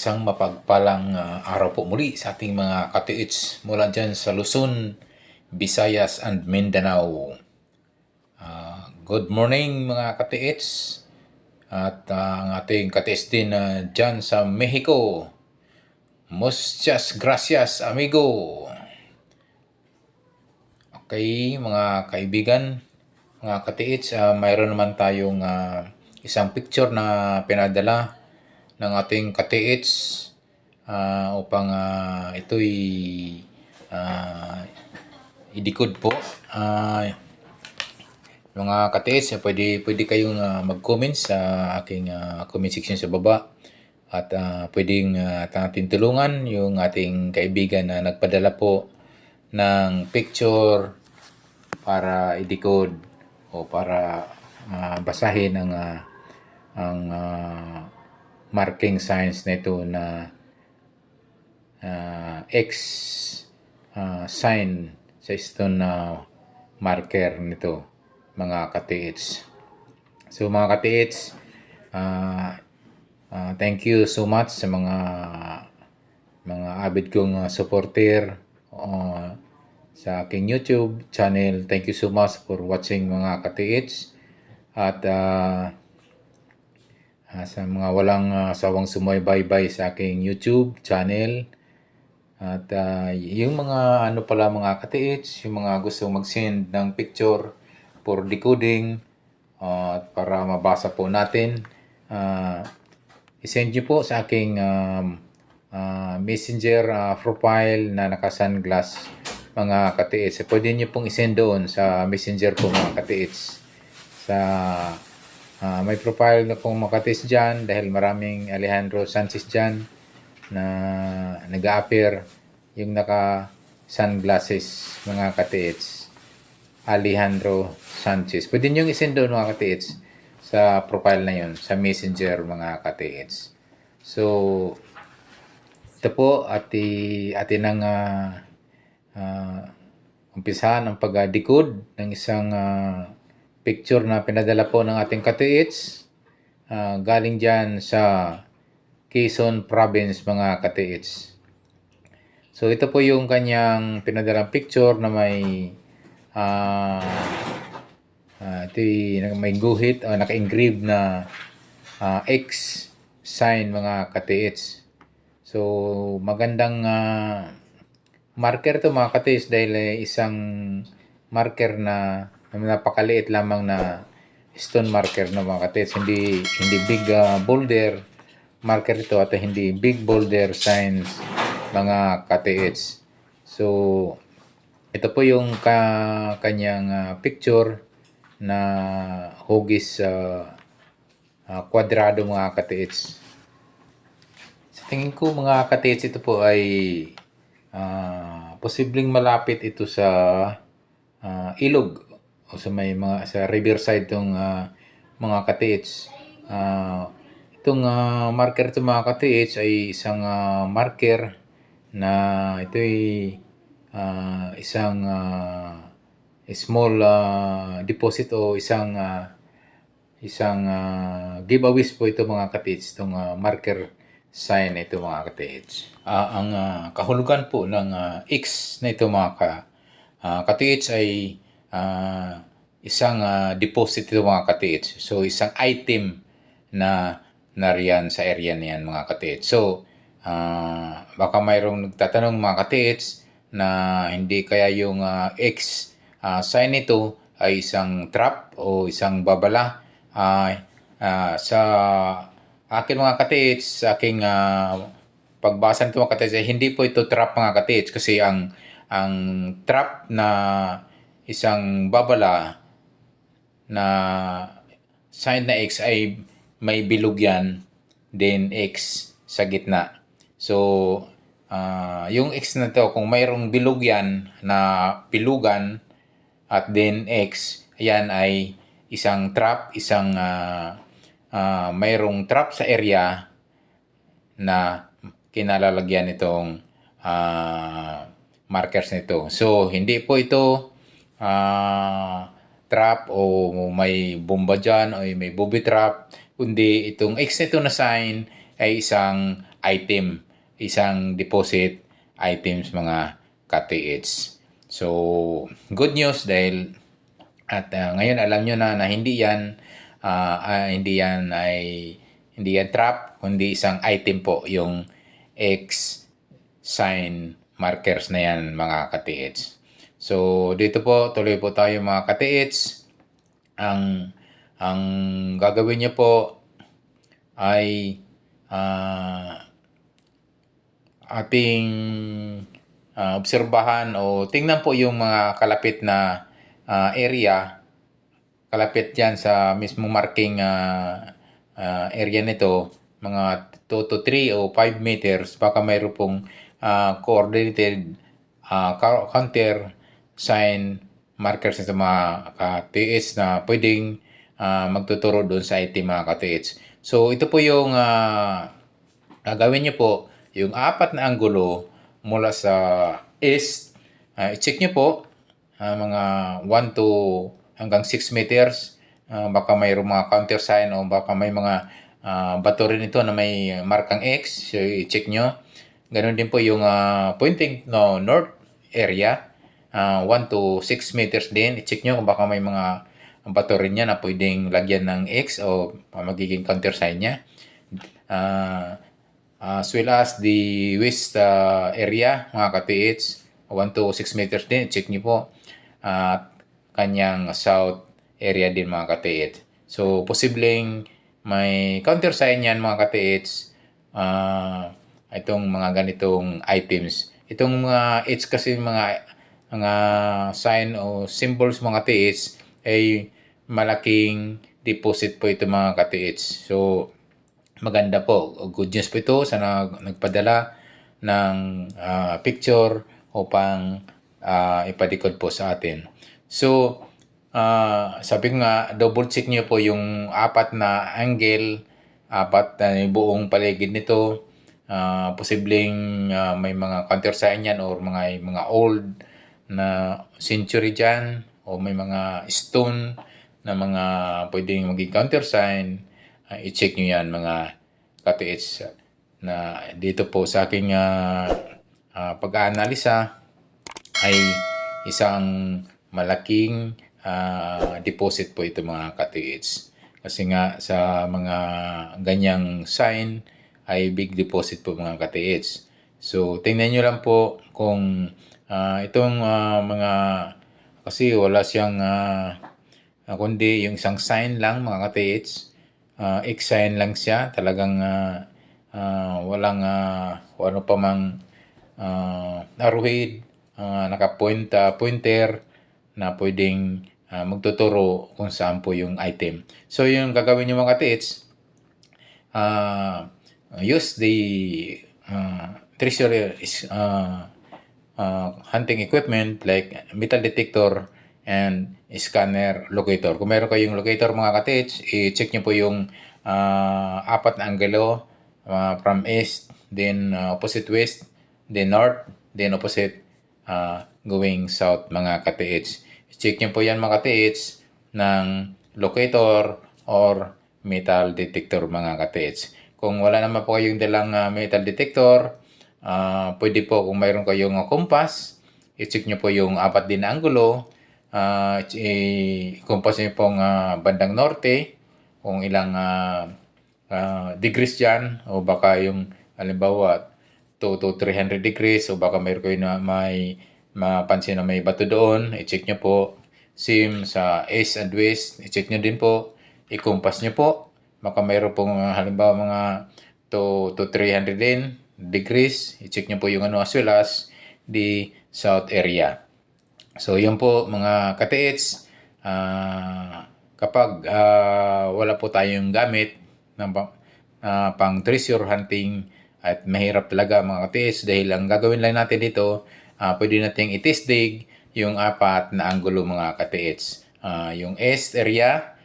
Isang mapagpalang araw po muli sa ating mga katiits mula dyan sa Luzon, Visayas and Mindanao. Good morning mga katiits at ang ating katiits din dyan sa Mexico. Muchas gracias amigo. Okay mga kaibigan, mga katiits, mayroon naman tayong isang picture na pinadala ng ating katiits upang ito'y i-decode po. Mga katiits, pwede kayong mag-comment sa aking comment section sa baba at pwedeng natin tulungan yung ating kaibigan na nagpadala po ng picture para i-decode o para basahin ang marking signs nito na X sign sa stone marker nito mga katiits. So mga katiits, thank you so much sa mga avid kong supporter sa aking YouTube channel. Thank you so much for watching mga katiits. At sa mga walang sawang sumubaybay sa aking YouTube channel. At yung mga mga katiits, yung mga gusto mag-send ng picture for decoding at para mabasa po natin, isend nyo po sa aking messenger profile na naka-sunglass mga katiits. Pwede nyo pong isend doon sa messenger po mga katiits. May profile na pong makatis dyan dahil maraming Alejandro Sanchez dyan na nag-a-appear yung naka-sunglasses mga katiits. Alejandro Sanchez. Pwede nyo isend doon mga katiits sa profile na yun, sa messenger mga katiits. So, ito po atin ang umpisahan ang pag-decode ng isang picture na pinadala po ng ating katiits galing dyan sa Quezon Province mga katiits. So ito po yung kanyang pinadalang picture na may may guhit o naka-engrave na X sign mga katiits. So magandang marker to mga katiits dahil isang marker na napakaliit lamang na stone marker na mga katiits. Hindi big boulder marker ito at hindi big boulder signs mga katiits. So ito po yung kanyang picture na hugis kwadrado mga katiits. Sa tingin ko mga katiits, ito po ay posibleng malapit ito sa ilog o sa sa riverside tong mga katiits. Itong marker ito mga katiits ay isang marker na ito ay isang small deposit o isang giveaways po ito mga katiits, itong marker sign na ito mga katiits. Ang kahulugan po ng X na ito mga katiits ay isang deposit ito mga katiits. So isang item na nariyan sa area niyan mga katiits. So baka mayroong nagtatanong mga katiits na hindi kaya yung X sign nito ay isang trap o isang babala. Sa akin mga katiits, sa aking pagbasa nito mga katiits, hindi po ito trap mga katiits kasi ang trap na isang babala na sign na X ay may bilog yan, then X sa gitna. So, yung X na to, kung mayroong bilog yan na pilugan at then X, yan ay isang trap, mayroong trap sa area na kinalalagyan itong markers nito. So, hindi po ito trap o may bomba dyan o may booby trap, kundi itong X nito na sign ay isang item, isang deposit items mga ka-TH. So, good news dahil ngayon alam nyo na hindi yan hindi yan trap, kundi isang item po yung X sign markers na yan mga ka-TH. So, dito po, tuloy po tayo mga ka-TH. Ang gagawin nyo po ay ating obserbahan o tingnan po yung mga kalapit na area, kalapit yan sa mismong marking area nito, mga 2 to 3 o 5 meters, baka mayroon pong coordinated counter sign markers sa mga ka-TH na pwedeng magtuturo doon sa item mga ka-TH. So, ito po yung gagawin nyo po, yung 4 na anggulo mula sa east. I-check nyo po mga 1 to hanggang 6 meters. Baka mayroong mga counter sign o baka may mga bato rin ito na may markang X. So, i-check nyo. Ganon din po yung pointing no north area. 1 to 6 meters din. I-check nyo kung baka may mga bato rin niya na pwedeng lagyan ng X o magiging counter sign niya. As well as the west area, mga ka-TH, 1 to 6 meters din. I-check nyo po. Kanyang south area din mga ka-TH. So, posibleng may counter sign yan mga ka-TH. Itong mga ganitong items. Itong mga H kasi mga sign o symbols mga TH ay malaking deposit po ito mga ka-TH. So, maganda po. Good news po ito sa nagpadala ng picture upang ipadikod po sa atin. So, sabi ko nga, double check nyo po yung 4 na angle, 4 na buong paligid nito. Posibleng may mga counter sign yan or mga old na century dyan o may mga stone na mga pwedeng maging counter sign. I-check nyo yan mga ka-TH na dito po sa aking pag-aanalisa ay isang malaking deposit po ito mga ka-TH. Kasi nga sa mga ganyang sign ay big deposit po mga ka-TH. So, tingnan nyo lang po kung itong mga, kasi wala siyang kundi yung isang sign lang mga ka-TH. X sign lang siya. Talagang walang ano pa mang arrowhead, pointer na pwedeng magtuturo kung saan po yung item. So, yung gagawin nyo mga ka-TH, use the treasure hunting equipment like metal detector and scanner locator. Kung meron kayong locator mga ka-TH, i-check nyo po yung 4 na angulo from east, then opposite west, then north, then opposite going south mga ka-TH. I-check nyo po yan mga ka-TH ng locator or metal detector mga ka-TH. Kung wala naman po kayong dalang metal detector, pwede po kung mayroon kayong compass, i-check nyo po yung 4 din na anggulo, i-compass nyo pong bandang norte, kung ilang degrees dyan, o baka yung halimbawa 2 to 300 degrees, o baka mayroon kayo na may mapansin na may bato doon, i-check nyo po. Same sa east and west, i-check nyo din po, i-compass nyo po. Baka mayroon pong halimbawa mga 2 to 300 din degrees, i-check nyo po yung as well as the south area. So, yun po mga ka-TH. Kapag wala po tayong gamit ng pang treasure hunting at mahirap talaga mga ka-TH dahil ang gagawin lang natin dito, pwede nating itisdig yung 4 na anggulo mga ka-TH. Yung east area,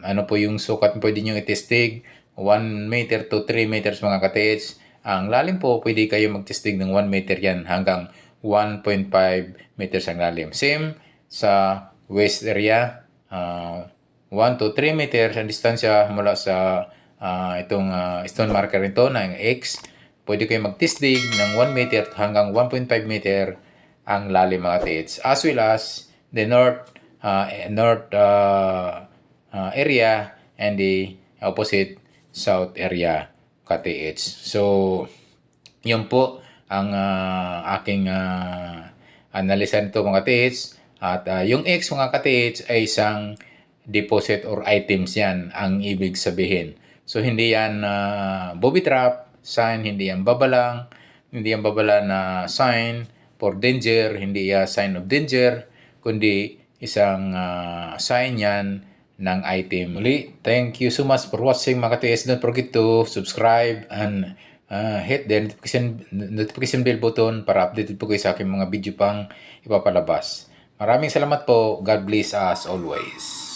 ano po yung sukat pwede nyo itisdig? 1 meter to 3 meters mga ka-TH. Ang lalim po, pwede kayo magtisdig ng 1 meter yan hanggang 1.5 meters ang lalim. Same sa west area, 1 to 3 meters ang distansya mula sa stone marker nito ng X, pwede kayo mag-test-dig ng 1 meter hanggang 1.5 meter ang lalim mga katiits. As well as the north area and the opposite south area katiits. So, yun po ang aking analisa nito mga katiits. At yung X mga katiits ay isang deposit or items yan ang ibig sabihin. So, hindi yan booby trap sign, hindi yan babalang, hindi yan babala na sign for danger, hindi yan sign of danger, kundi isang sign yan ng item. Muli, thank you so much for watching mga katiits. Don't forget to subscribe and hit the notification bell button para updated po kayo sa aking mga video pang ipapalabas. Maraming salamat po. God bless us always.